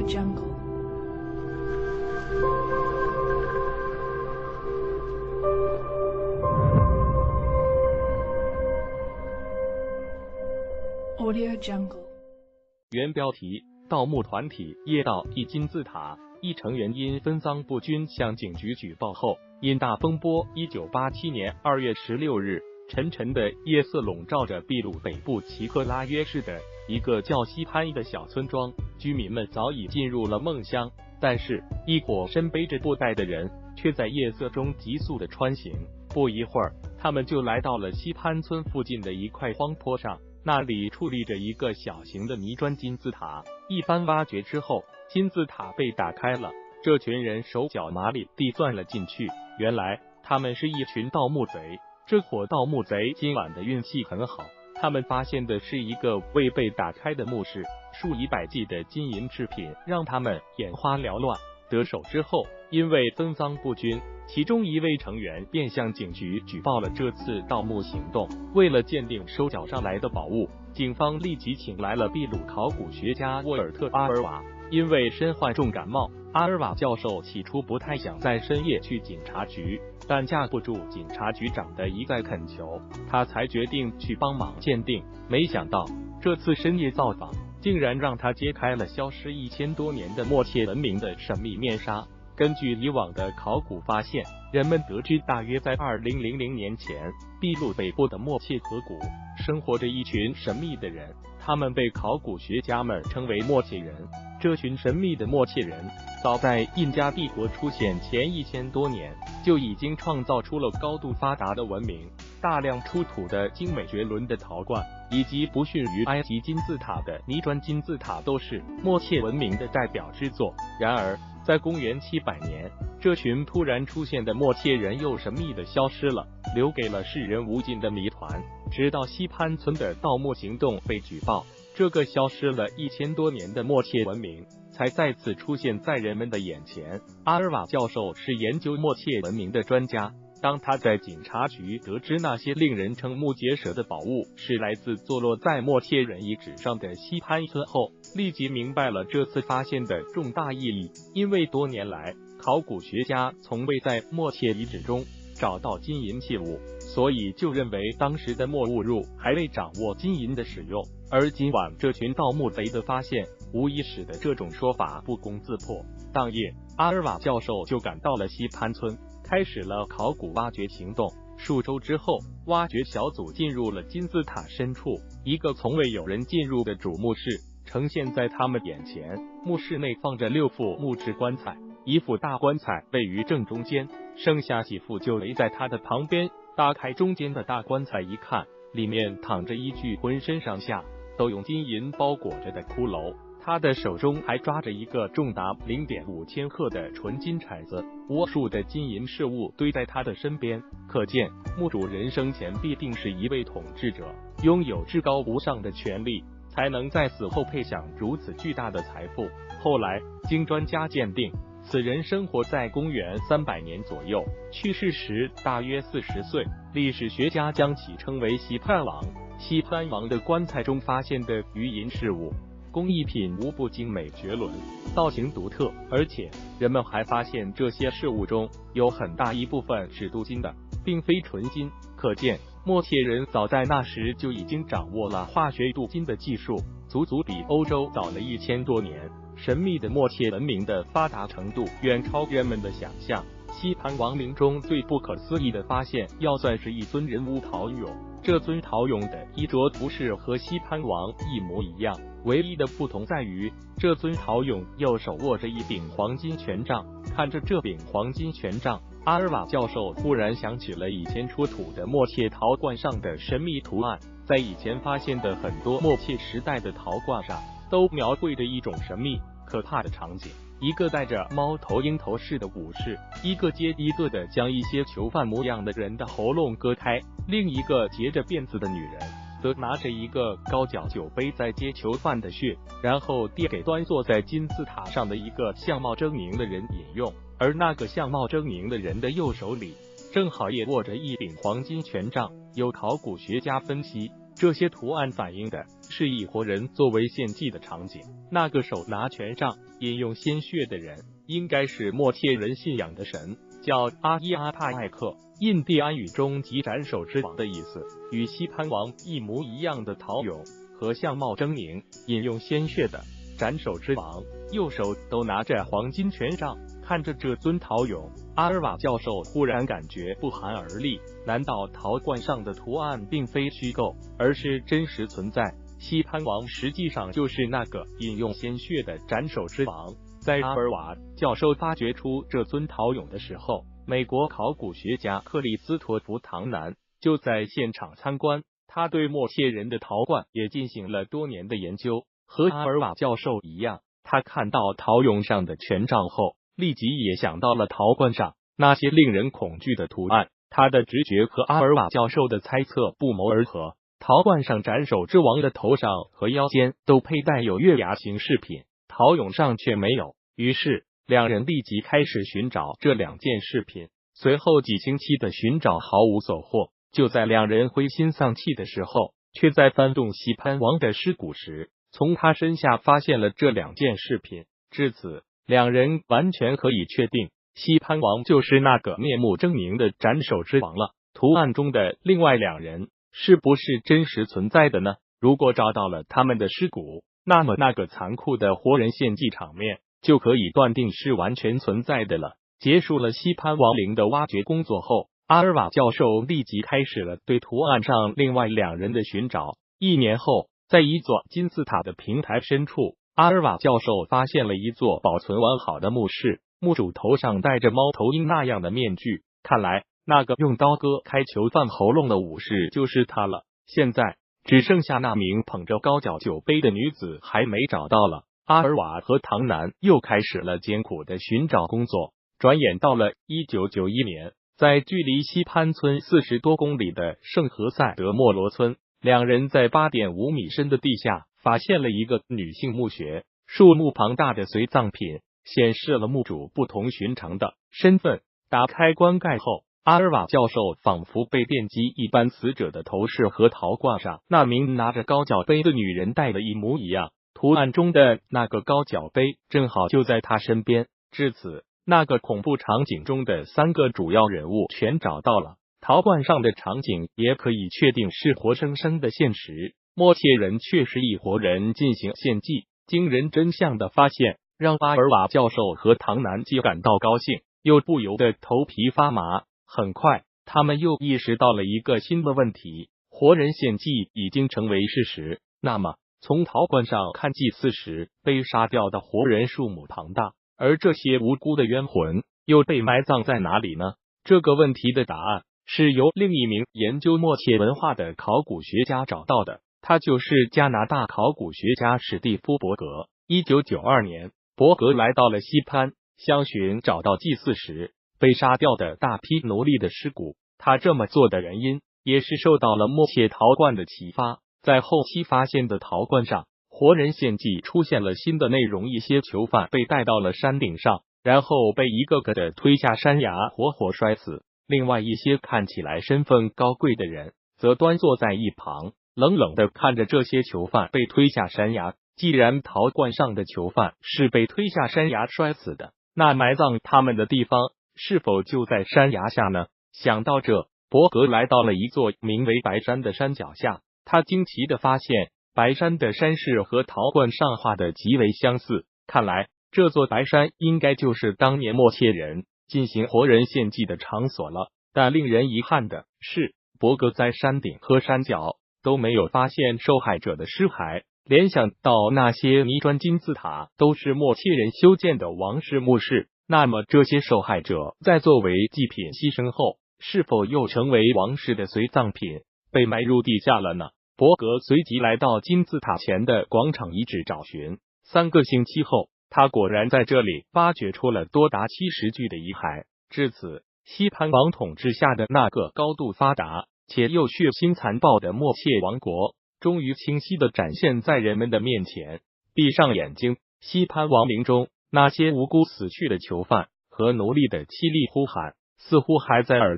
Jungle. Audio Jungle. 原标题：盗墓团体夜盗一金字塔，一成员因分赃不均向警局举报后，因大风波。1987年2月16日，沉沉的夜色笼罩着秘鲁北部奇克拉约市的一个叫西潘的小村庄，居民们早已进入了梦乡，但是一伙身背着布袋的人却在夜色中急速的穿行。不一会儿，他们就来到了西潘村附近的一块荒坡上，那里矗立着一个小型的泥砖金字塔。一番挖掘之后，金字塔被打开了，这群人手脚麻利地钻了进去。原来他们是一群盗墓贼。这伙盗墓贼今晚的运气很好，他们发现的是一个未被打开的墓室，数以百计的金银制品让他们眼花缭乱。得手之后，因为分赃不均，其中一位成员便向警局举报了这次盗墓行动。为了鉴定收缴上来的宝物，警方立即请来了秘鲁考古学家沃尔特·阿尔瓦。因为身患重感冒，阿尔瓦教授起初不太想在深夜去警察局，但架不住警察局长的一再恳求，他才决定去帮忙鉴定。没想到这次深夜造访竟然让他揭开了消失1000多年的默切文明的神秘面纱。根据以往的考古发现，人们得知大约在2000年前，秘鲁北部的默切河谷生活着一群神秘的人，他们被考古学家们称为默切人。这群神秘的默切人早在印加帝国出现前1000多年就已经创造出了高度发达的文明，大量出土的精美绝伦的陶罐以及不逊于埃及金字塔的泥砖金字塔都是默切文明的代表之作。然而在公元700年，这群突然出现的默切人又神秘的消失了，留给了世人无尽的谜团。直到西潘村的盗墓行动被举报，这个消失了1000多年的默切文明才再次出现在人们的眼前。阿尔瓦教授是研究默切文明的专家，当他在警察局得知那些令人瞠目结舌的宝物是来自坐落在默切人遗址上的西潘村后，立即明白了这次发现的重大意义。因为多年来考古学家从未在默切遗址中找到金银器物，所以就认为当时的默兀术还未掌握金银的使用，而今晚这群盗墓贼的发现无疑使得这种说法不攻自破。当夜，阿尔瓦教授就赶到了西潘村，开始了考古挖掘行动。数周之后，挖掘小组进入了金字塔深处，一个从未有人进入的主墓室呈现在他们眼前。墓室内放着6副木质棺材，一副大棺材位于正中间，剩下几副就围在它的旁边。打开中间的大棺材一看，里面躺着一具浑身上下都用金银包裹着的骷髅，他的手中还抓着一个重达0.5千克的纯金铲子，无数的金银饰物堆在他的身边，可见墓主人生前必定是一位统治者，拥有至高无上的权力，才能在死后配享如此巨大的财富。后来经专家鉴定，此人生活在公元300年左右，去世时大约40岁。历史学家将其称为西潘王。西潘王的棺材中发现的鱼银饰物工艺品无不精美绝伦，造型独特，而且人们还发现这些饰物中有很大一部分是镀金的，并非纯金。可见默切人早在那时就已经掌握了化学镀金的技术，足足比欧洲早了1000多年。神秘的默切文明的发达程度远超人们的想象。西潘王陵中最不可思议的发现要算是一尊人物陶俑，这尊陶俑的衣着服饰和西潘王一模一样，唯一的不同在于这尊陶俑右手握着一柄黄金权杖。看着这柄黄金权杖，阿尔瓦教授忽然想起了以前出土的默切陶罐上的神秘图案。在以前发现的很多默切时代的陶罐上都描绘着一种神秘可怕的场景，一个戴着猫头鹰头饰的武士，一个接一个的将一些囚犯模样的人的喉咙割开，另一个结着辫子的女人则拿着一个高脚酒杯在接囚犯的血，然后递给端坐在金字塔上的一个相貌狰狞的人饮用，而那个相貌狰狞的人的右手里正好也握着一柄黄金权杖。有考古学家分析，这些图案反映的是以活人作为献祭的场景。那个手拿权杖、饮用鲜血的人，应该是默切人信仰的神，叫阿伊阿帕艾克，印第安语中即斩首之王的意思，与西潘王一模一样的陶俑和相貌狰狞、饮用鲜血的斩首之王，右手都拿着黄金权杖。看着这尊陶俑，阿尔瓦教授忽然感觉不寒而栗。难道陶罐上的图案并非虚构，而是真实存在？西潘王实际上就是那个饮用鲜血的斩首之王。在阿尔瓦教授发掘出这尊陶俑的时候，美国考古学家克里斯托弗·唐南就在现场参观。他对默切人的陶罐也进行了多年的研究，和阿尔瓦教授一样，他看到陶俑上的权杖后，立即也想到了陶罐上那些令人恐惧的图案。他的直觉和阿尔瓦教授的猜测不谋而合。陶罐上斩首之王的头上和腰间都佩戴有月牙形饰品，陶俑上却没有。于是两人立即开始寻找这两件饰品。随后几星期的寻找毫无所获。就在两人灰心丧气的时候，却在翻动西潘王的尸骨时，从他身下发现了这两件饰品。至此，两人完全可以确定，西潘王就是那个面目狰狞的斩首之王了。图案中的另外两人是不是真实存在的呢？如果找到了他们的尸骨，那么那个残酷的活人献祭场面就可以断定是完全存在的了。结束了西潘王陵的挖掘工作后，阿尔瓦教授立即开始了对图案上另外两人的寻找。1年后，在一座金字塔的平台深处，阿尔瓦教授发现了一座保存完好的墓室，墓主头上戴着猫头鹰那样的面具，看来那个用刀割开囚犯喉咙的武士就是他了。现在只剩下那名捧着高脚酒杯的女子还没找到了。阿尔瓦和唐南又开始了艰苦的寻找工作。转眼到了1991年，在距离西潘村40多公里的圣何塞德莫罗村，两人在8.5米深的地下发现了一个女性墓穴，数目庞大的随葬品显示了墓主不同寻常的身份。打开棺盖后，阿尔瓦教授仿佛被电击一般，死者的头饰和陶罐上那名拿着高脚杯的女人戴的一模一样，图案中的那个高脚杯正好就在她身边。至此，那个恐怖场景中的3个主要人物全找到了，陶罐上的场景也可以确定是活生生的现实。默切人确实以活人进行献祭。惊人真相的发现让阿尔瓦教授和唐南既感到高兴，又不由得头皮发麻。很快，他们又意识到了一个新的问题：活人献祭已经成为事实。那么，从陶罐上看，祭祀时被杀掉的活人数目庞大。而这些无辜的冤魂又被埋葬在哪里呢？这个问题的答案是由另一名研究默切文化的考古学家找到的，他就是加拿大考古学家史蒂夫·伯格。1992年，伯格来到了西潘，相寻找到祭祀时被杀掉的大批奴隶的尸骨。他这么做的原因也是受到了默切陶罐的启发。在后期发现的陶罐上，活人献祭出现了新的内容，一些囚犯被带到了山顶上，然后被一个个的推下山崖，活活摔死。另外一些看起来身份高贵的人则端坐在一旁，冷冷的看着这些囚犯被推下山崖。既然陶罐上的囚犯是被推下山崖摔死的，那埋葬他们的地方是否就在山崖下呢？想到这，伯格来到了一座名为白山的山脚下，他惊奇的发现白山的山势和陶罐上画的极为相似，看来这座白山应该就是当年默切人进行活人献祭的场所了。但令人遗憾的是，伯格在山顶和山脚都没有发现受害者的尸骸。联想到那些泥砖金字塔都是默切人修建的王室墓室，那么这些受害者在作为祭品牺牲后，是否又成为王室的随葬品，被埋入地下了呢？伯格随即来到金字塔前的广场遗址找寻。3个星期后，他果然在这里发掘出了多达70具的遗骸。至此，西潘王统治下的那个高度发达且又血腥残暴的默切王国，终于清晰的展现在人们的面前。闭上眼睛，西潘王陵中那些无辜死去的囚犯和奴隶的凄厉呼喊，似乎还在耳边。